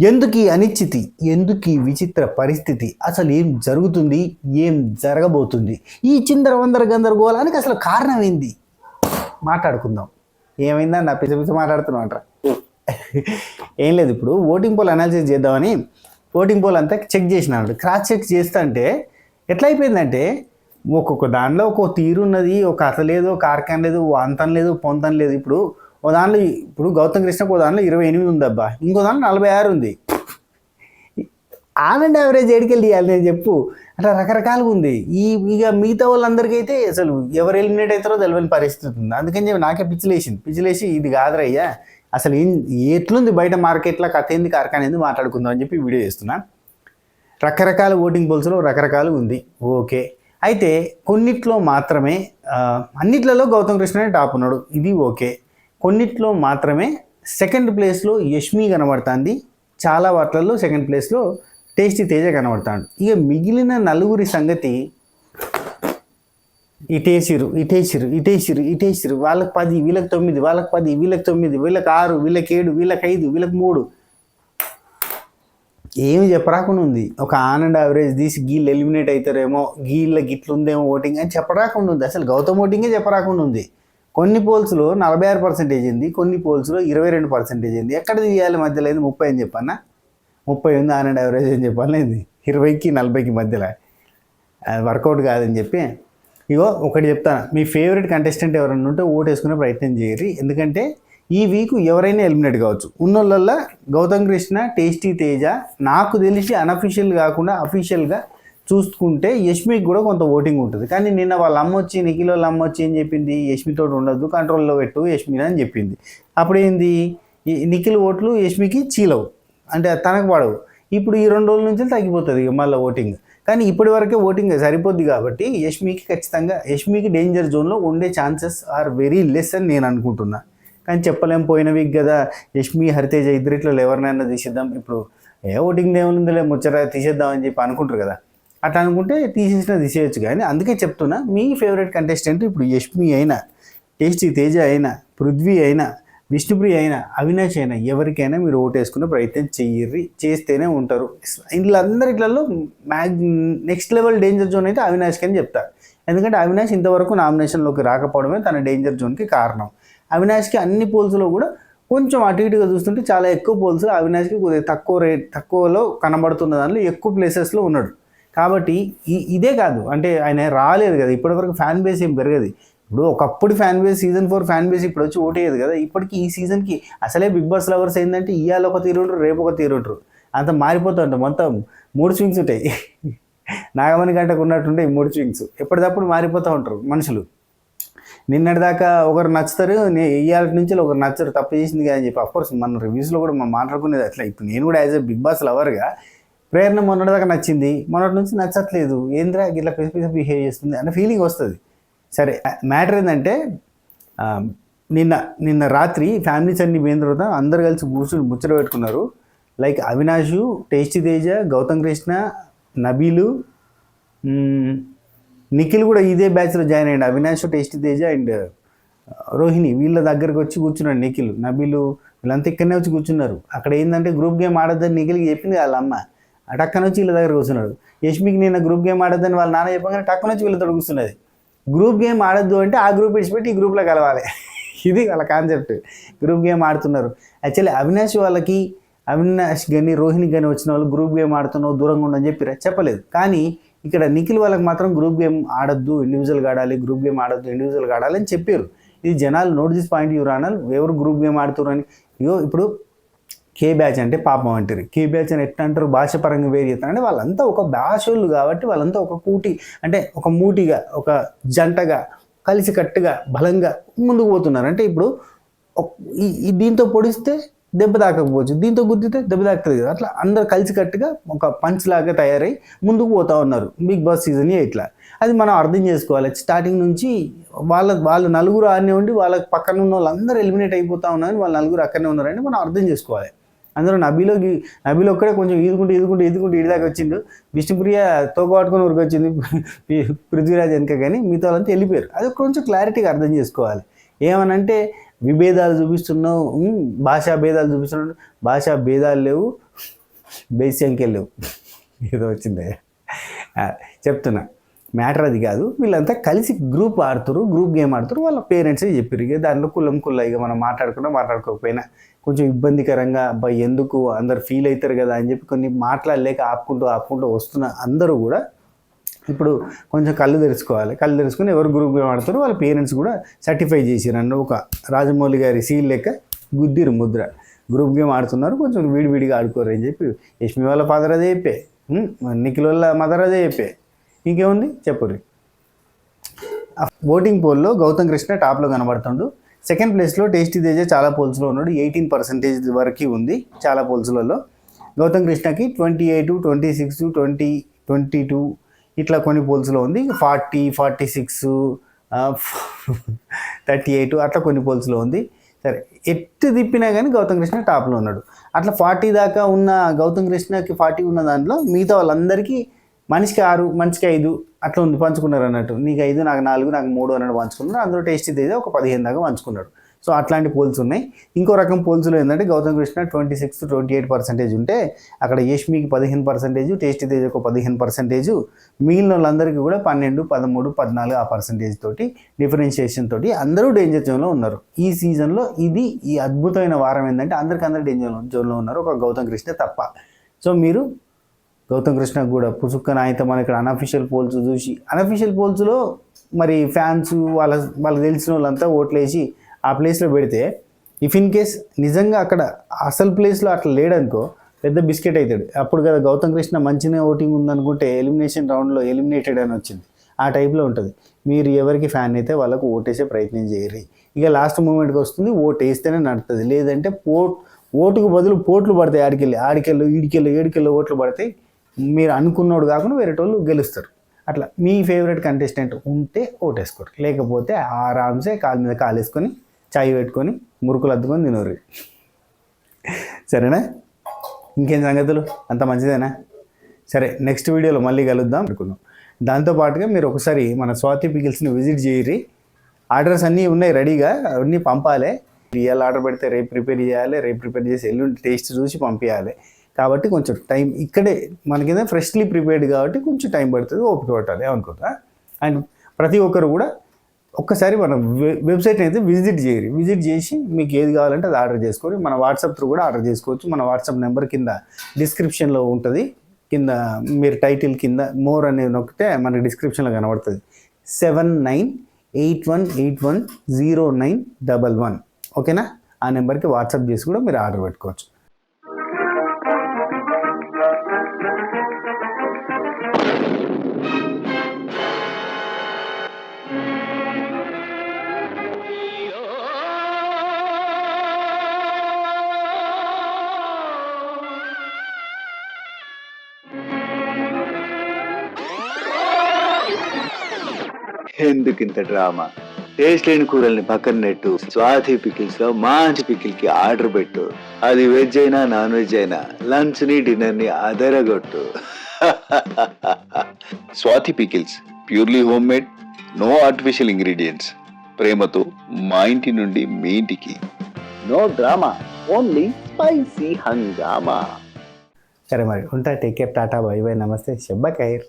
ఎందుకు ఈ అనిశ్చితి, ఎందుకు ఈ విచిత్ర పరిస్థితి, అసలు ఏం జరుగుతుంది, ఏం జరగబోతుంది, ఈ చిందరవందర గందరగోళానికి అసలు కారణం ఏంది మాట్లాడుకుందాం. ఏమైందా నా పిచ్చ మాట్లాడుతున్నావు అంటారా? ఏం లేదు, ఇప్పుడు ఓటింగ్ పోల్ అనాలిసిస్ చేద్దామని ఓటింగ్ పోల్ అంతా చెక్ చేసినాడు. క్రాస్ చెక్ చేస్తా అంటే ఎట్లా అయిపోయిందంటే ఒక్కొక్క దానిలో ఒక్కొక్క తీరు ఉన్నది, ఒక కథ లేదు, ఒక కార్ఖాన లేదు, అంతం లేదు, పొంతం లేదు. ఇప్పుడు ఓ దానిలో ఇప్పుడు గౌతమ్ కృష్ణకు ఓ దానిలో 28 ఉంది అబ్బా, ఇంకో దాంట్లో 46 ఉంది. ఆన్ అండ్ యావరేజ్ ఏడికెళ్ళి తీయాలి నేను చెప్పు. అట్లా రకరకాలుగా ఉంది. ఇక మిగతా వాళ్ళందరికీ అయితే అసలు ఎవరు ఎలిమినేట్ అవుతారో తెలియని పరిస్థితి ఉంది. అందుకని చెప్పి నాకే పిచ్చిలేసి ఇది కాదురయ్యా, అసలు ఎట్లుంది బయట మార్కెట్లో, కథ ఏంది, కార్ఖాన ఏంది మాట్లాడుకుందాం అని చెప్పి వీడియో చేస్తున్నా. రకరకాల ఓటింగ్ పోల్స్లో రకరకాలు ఉంది, ఓకే. అయితే కొన్నిట్లో మాత్రమే, అన్నిట్లలో గౌతమ్ కృష్ణనే టాప్ ఉన్నాడు, ఇది ఓకే. కొన్నిట్లో మాత్రమే సెకండ్ ప్లేస్లో యష్మి కనబడుతుంది, చాలా వాటిల్లో సెకండ్ ప్లేస్లో టేస్టీ తేజ కనబడతాడు. ఇక మిగిలిన నలుగురి సంగతి ఇటేసిరు, వాళ్ళకి 10, వీళ్ళకి 9, వాళ్ళకి 10, వీళ్ళకి 9, వీళ్ళకి 6, వీళ్ళకి 7, వీళ్ళకి 5, వీళ్ళకి 3, ఏమి చెప్పరాకుండా ఉంది. ఒక ఆన్ అండ్ యావరేజ్ తీసి గీళ్ళు ఎలిమినేట్ అవుతారేమో, గీళ్ళకి ఇట్లుందేమో ఓటింగ్ అని చెప్పరాకుండా ఉంది. అసలు గౌతమ్ ఓటింగే చెప్పరాకుండా ఉంది. కొన్ని పోల్స్లో 46% ఉంది, కొన్ని పోల్స్లో 22% ఉంది. ఎక్కడ తీయాలి మధ్యలో? 30 అని చెప్పన్నా, 30 ఉంది ఆన్ అండ్ యావరేజ్ అని చెప్పాలి. 20కి 40కి మధ్యలో వర్కౌట్ కాదని చెప్పి, ఇగో ఒకటి చెప్తాను, మీ ఫేవరెట్ కంటెస్టెంట్ ఎవరైనా ఉంటే ఓటు వేసుకునే ప్రయత్నం చేయరు. ఎందుకంటే ఈ వీక్ ఎవరైనా ఎలిమినేట్ కావచ్చు. ఉన్నోళ్ళల్లో గౌతమ్ కృష్ణ, టేస్టీ తేజ, నాకు తెలిసి అన్అఫీషియల్ కాకుండా అఫీషియల్గా చూసుకుంటే యష్మికి కూడా కొంత ఓటింగ్ ఉంటుంది. కానీ నిన్న వాళ్ళ అమ్మ వచ్చి, నిఖిల్ వాళ్ళ అమ్మ వచ్చి ఏం చెప్పింది, యష్మితో ఉండొద్దు, కంట్రోల్లో పెట్టు యష్మిని అని చెప్పింది. అప్పుడు ఏంది, నిఖిల్ ఓట్లు యష్మికి చీలవు, అంటే తనకు పడవు. ఇప్పుడు ఈ 2 రోజుల నుంచి తగ్గిపోతుంది ఇక మళ్ళీ ఓటింగ్. కానీ ఇప్పటి వరకే ఓటింగ్ సరిపోద్ది కాబట్టి యష్మికి డేంజర్ జోన్లో ఉండే ఛాన్సెస్ ఆర్ వెరీ లెస్ అని నేను అనుకుంటున్నా. కానీ చెప్పలేం, పోయిన వీక్ కదా యష్మి, హరితేజ ఇద్దరిట్లో ఎవరినైనా తీసేద్దాం, ఇప్పుడు ఓటింగ్ ఏముందిలే ముచ్చట తీసేద్దాం అని చెప్పి అనుకుంటారు కదా. అట్లా అనుకుంటే తీసేయచ్చు. కానీ అందుకే చెప్తున్నా, మీ ఫేవరెట్ కంటెస్టెంట్ ఇప్పుడు యష్మి అయినా, టేస్టీ తేజ అయినా, పృథ్వీ అయినా, విష్ణుప్రియ అయినా, అవినాష్ అయినా, ఎవరికైనా మీరు ఓటు వేసుకునే ప్రయత్నం చేస్తేనే ఉంటారు. వీళ్ళందరిట్లలో నెక్స్ట్ లెవెల్ డేంజర్ జోన్ అయితే అవినాష్కి అని చెప్తా. ఎందుకంటే అవినాష్ ఇంతవరకు నామినేషన్లోకి రాకపోవడమే తన డేంజర్ జోన్కి కారణం. అవినాష్కి అన్ని పోల్స్లో కూడా కొంచెం అటు ఇటుగా చూస్తుంటే చాలా ఎక్కువ పోల్స్లో అవినాష్కి కొద్దిగా తక్కువలో కనబడుతున్న దానిలో ఎక్కువ ప్లేసెస్లో ఉన్నాడు. కాబట్టి ఇదే కాదు, అంటే ఆయన రాలేదు కదా ఇప్పటివరకు, ఫ్యాన్ బేస్ ఏం పెరగదు. ఇప్పుడు ఒకప్పుడు fan base, season 4 fan base ఇప్పుడు వచ్చి ఓటేయదు కదా. ఇప్పటికి ఈ సీజన్కి అసలే బిగ్ బాస్ లవర్స్ ఏంటంటే ఇవాళ ఒక తీరు ఉంటారు, రేపు ఒక తీరు ఉంటారు, అంత మారిపోతూ ఉంటారు. మొత్తం 3 స్వింగ్స్ ఉంటాయి, నాగమణి గంటకు ఉన్నట్టుంటాయి 3 స్వింగ్స్, ఎప్పటికప్పుడు మారిపోతూ ఉంటారు మనుషులు. నిన్నటిదాకా ఒకరు నచ్చుతారు, ఇవాళ నుంచి ఒకరు నచ్చరు, తప్పు చేసింది కదా అని చెప్పి. అఫ్కోర్స్ మన రివ్యూస్లో కూడా మనం మాట్లాడుకునేది అట్లా. ఇప్పుడు నేను కూడా యాజ్ ఎ బిగ్ బాస్ లవర్గా ప్రేరణ మొన్నటిదాకా నచ్చింది, మొన్నటి నుంచి నచ్చట్లేదు, ఏంద్రా ఇట్లా పిసి బిహేవ్ చేస్తుంది అన్న ఫీలింగ్ వస్తుంది. సరే, మ్యాటర్ ఏంటంటే నిన్న రాత్రి ఫ్యామిలీస్ అన్ని పోయిన తర్వాత అందరు కలిసి కూర్చొని ముచ్చట పెట్టుకున్నారు. లైక్ అవినాష్, టేస్టీ తేజ, గౌతమ్ కృష్ణ, నబీలు, నిఖిల్ కూడా ఇదే బ్యాచ్లో జాయిన్ అయ్యాడు. అవినాష్, టేస్టీ తేజ అండ్ రోహిణి వీళ్ళ దగ్గరకు వచ్చి కూర్చున్నాడు. నిఖిల్, నబీలు వీళ్ళంతా ఇక్కడనే వచ్చి కూర్చున్నారు. అక్కడ ఏంటంటే గ్రూప్ గేమ్ ఆడొద్దని నిఖిల్కి చెప్పింది వాళ్ళ అమ్మ, టక్కన వచ్చి వీళ్ళ దగ్గర కూర్చున్నాడు. యష్మికి నిన్న గ్రూప్ గేమ్ ఆడొద్దని వాళ్ళ నాన్న చెప్పగానే టక్కన వచ్చి వీళ్ళతో కూర్చున్నది. గ్రూప్ గేమ్ ఆడొద్దు అంటే ఆ గ్రూప్ ఇడిచిపెట్టి ఈ గ్రూప్లో కలవాలి, ఇది వాళ్ళ కాన్సెప్ట్. గ్రూప్ గేమ్ ఆడుతున్నారు. యాక్చువల్లీ అవినాష్ కానీ రోహిణి కానీ వచ్చిన వాళ్ళు గ్రూప్ గేమ్ ఆడుతున్నావు, దూరంగా ఉండని చెప్పలేదు. కానీ ఇక్కడ నిఖిల్ వాళ్ళకి మాత్రం గ్రూప్ గేమ్ ఆడొద్దు, ఇండివిజువల్గా ఆడాలి, గ్రూప్ గేమ్ ఆడొద్దు, ఇండివిజువల్గా ఆడాలి అని చెప్పారు. ఇది జనాలు note this point your honour, ఎవరు గ్రూప్ గేమ్ ఆడుతున్నారు అని. ఇప్పుడు కే బ్యాచ్ అంటే పాపం అంటారు, కే బ్యాచ్ అని ఎట్లా అంటారు, భాష పరంగా వేరు చేస్తారు. అంటే వాళ్ళంతా ఒక భాషలు కాబట్టి వాళ్ళంతా ఒక కూటి, అంటే ఒక మూటిగా, ఒక జంటగా, కలిసికట్టుగా, బలంగా ముందుకు పోతున్నారు. అంటే ఇప్పుడు దీంతో పొడిస్తే దెబ్బ తాకపోవచ్చు, దీంతో గుద్దితే దెబ్బ తాకుతుంది కదా, అట్లా అందరు కలిసికట్టుగా ఒక పంచ్ లాగా తయారై ముందుకు పోతూ ఉన్నారు బిగ్ బాస్ సీజన్ 8లా. అది మనం అర్థం చేసుకోవాలి. స్టార్టింగ్ నుంచి వాళ్ళు నలుగురు ఆడనే ఉండి వాళ్ళకి పక్కన ఉన్న వాళ్ళందరూ ఎలిమినేట్ అయిపోతూ ఉన్నారని, వాళ్ళు నలుగురు అక్కడనే ఉన్నారని మనం అర్థం చేసుకోవాలి. అందులో నబీలో ఒక్కడే కొంచెం ఈదుకుంటూ ఇడిదాకా వచ్చిండు. విష్ణుప్రియ తోక పట్టుకొని ఊరికి వచ్చింది పృథ్వీరాజ్ వెనక, కానీ మిగతా వాళ్ళంతా వెళ్ళిపోయారు. అది కొంచెం క్లారిటీగా అర్థం చేసుకోవాలి. ఏమనంటే విభేదాలు చూపిస్తున్నావు, భాషా భేదాలు చూపిస్తున్నావు, భాషా భేదాలు లేవు, బేసిల్కి వెళ్ళావు ఏదో వచ్చిందే చెప్తున్నా. మ్యాటర్ అది కాదు. వీళ్ళంతా కలిసి గ్రూప్ ఆడుతారు, గ్రూప్ గేమ్ ఆడుతారు. వాళ్ళ పేరెంట్సే చెప్పారు. ఇక దాంట్లో కుల్ల ఇక మనం మాట్లాడుకోకపోయినా కొంచెం ఇబ్బందికరంగా అబ్బాయి ఎందుకు అందరు ఫీల్ అవుతారు కదా అని చెప్పి కొన్ని మాట్లాడలేక ఆపుకుంటూ వస్తున్న అందరూ కూడా ఇప్పుడు కొంచెం కళ్ళు తెరుచుకొని ఎవరు గ్రూప్ గేమ్ ఆడతారో వాళ్ళ పేరెంట్స్ కూడా సర్టిఫై చేసిరు అన్న ఒక రాజమౌళి గారి సీల్ లెక్క గుద్దిరు ముద్ర. గ్రూప్ గేమ్ ఆడుతున్నారు, కొంచెం విడివిడిగా ఆడుకోరు అని చెప్పి యష్మి వాళ్ళ ఫాదర్ అదే చెప్పే, నిఖిల్ వాళ్ళ మదర్ అదే చెప్పే. ఇంకేముంది చెప్పుర్రి. ఓటింగ్ పోల్లో గౌతమ్ కృష్ణ టాప్లో కనబడుతుండు. సెకండ్ ప్లేస్లో టేస్టీ తేజ చాలా పోల్స్లో ఉన్నాడు. 18% వరకు ఉంది చాలా పోల్స్లలో. గౌతమ్ కృష్ణకి 28, 26, 20, 22 ఇట్లా కొన్ని పోల్స్లో ఉంది. 40, 46, 38 అట్లా కొన్ని పోల్స్లో ఉంది. సరే, ఎట్టు తిప్పినా కానీ గౌతమ్ కృష్ణ టాప్లో ఉన్నాడు. అట్లా 40 దాకా ఉన్న గౌతమ్ కృష్ణకి 40 ఉన్న దాంట్లో మిగతా వాళ్ళందరికీ మనిషికి 6, మనిషికి 5 అట్లా ఉంది, పంచుకున్నారు అన్నట్టు. నీకు 5, నాకు 4, నాకు 3 అన్నట్టు పంచుకున్నారు. అందులో టేస్టీ తేజ ఒక 15 దాకా పంచుకున్నాడు. సో అట్లాంటి పోల్స్ ఉన్నాయి. ఇంకో రకం పోల్స్లో ఏంటంటే గౌతమ్ కృష్ణ 26 to 28% ఉంటే అక్కడ యష్మికి 15%, టేస్టీ తేజ ఒక 15%, మిగిలిన వాళ్ళందరికీ కూడా 12, 13, 14 ఆ పర్సంటేజ్ తోటి డిఫరెన్షియేషన్ తోటి అందరూ డేంజర్ జోన్లో ఉన్నారు. ఈ సీజన్లో ఈ అద్భుతమైన వారం ఏంటంటే అందరు డేంజర్ జోన్లో ఉన్నారు, ఒక గౌతమ్ కృష్ణ తప్ప. సో మీరు గౌతమ్ కృష్ణకు కూడా పుసుక్కన అయితే మన ఇక్కడ అనఫిషియల్ పోల్స్ చూసి, అనఫిషియల్ పోల్స్లో మరి ఫ్యాన్స్ వాళ్ళకి తెలిసిన వాళ్ళంతా ఓట్లేసి ఆ ప్లేస్లో పెడితే ఇఫ్ ఇన్ కేస్ నిజంగా అక్కడ అసలు ప్లేస్లో అట్లా లేడనుకో పెద్ద బిస్కెట్ అవుతాడు. అప్పుడు కదా గౌతమ్ కృష్ణ మంచిగా ఓటింగ్ ఉందనుకుంటే ఎలిమినేషన్ రౌండ్లో ఎలిమినేటెడ్ అని వచ్చింది. ఆ టైప్లో ఉంటుంది. మీరు ఎవరికి ఫ్యాన్ అయితే వాళ్ళకు ఓటేసే ప్రయత్నం చేయరు. ఇక లాస్ట్ మూమెంట్కి వస్తుంది, ఓటు వేస్తేనే నడుతుంది. లేదంటే ఓటుకు బదులు పోట్లు పడతాయి. ఈడికెళ్ళు ఓట్లు పడతాయి. మీరు అనుకున్నోడు కాకుండా వేరేటోళ్ళు గెలుస్తారు. అట్లా మీ ఫేవరెట్ కంటెస్టెంట్ ఉంటే ఓటేసుకోరు, లేకపోతే ఆరామ్సే కాలు మీద కాలేసుకొని చాయ్ పెట్టుకొని మురుకులు అద్దుకొని తినరు. సరేనా? ఇంకేం సంగతులు? అంత మంచిదేనా? సరే, నెక్స్ట్ వీడియోలో మళ్ళీ కలుద్దాం అనుకున్నాం. దాంతోపాటుగా మీరు ఒకసారి మన స్వాతి పికిల్స్ని విజిట్ చేయరి. ఆర్డర్స్ అన్నీ ఉన్నాయి రెడీగా, అవన్నీ పంపాలి. ఇవాళ ఆర్డర్ పెడితే రేపు ప్రిపేర్ చేయాలి, రేపు ప్రిపేర్ చేసి ఎల్లుండి టేస్ట్ చూసి పంపించాలి. కాబట్టి కొంచెం టైం ఇక్కడే మనకి ఫ్రెష్లీ ప్రిపేర్డ్ కాబట్టి కొంచెం టైం పడుతుంది, ఓపిక పట్టాలి అనుకుంటా. అండ్ ప్రతి ఒక్కరు కూడా ఒక్కసారి మన వెబ్సైట్ని అయితే విజిట్ చేసి మీకు ఏది కావాలంటే అది ఆర్డర్ చేసుకొని మన వాట్సాప్ త్రూ కూడా ఆర్డర్ చేసుకోవచ్చు. మన వాట్సాప్ నెంబర్ కింద డిస్క్రిప్షన్లో ఉంటుంది. కింద మీరు టైటిల్ కింద మోర్ అనేది నొక్కితే మనకి డిస్క్రిప్షన్లో కనబడుతుంది. 7981810911. ఓకేనా? ఆ నెంబర్కి వాట్సాప్ చేసి కూడా మీరు ఆర్డర్ పెట్టుకోవచ్చు. ఎందుకింత డ్రామా? టేస్ట్ లేని కూరల్ని పక్కన నెట్టు, స్వాతి పికిల్స్ లో మంచి పికిల్ కి ఆర్డర్ పెట్టు. అది వెజ్ అయినా నాన్ వెజ్ అయినా లంచ్ ని డిన్నర్ ని అదరగొట్టు. Swathi pickles purely home made, no artificial ingredients. ప్రేమతో మా ఇంటి నుండి మీ ఇంటికి. నో డ్రామా, ఓన్లీ స్పైసీ హంగామా. సరే మరి ఉంటా. Take care, Tata, by by, నమస్తే, శుభ ఖైర్.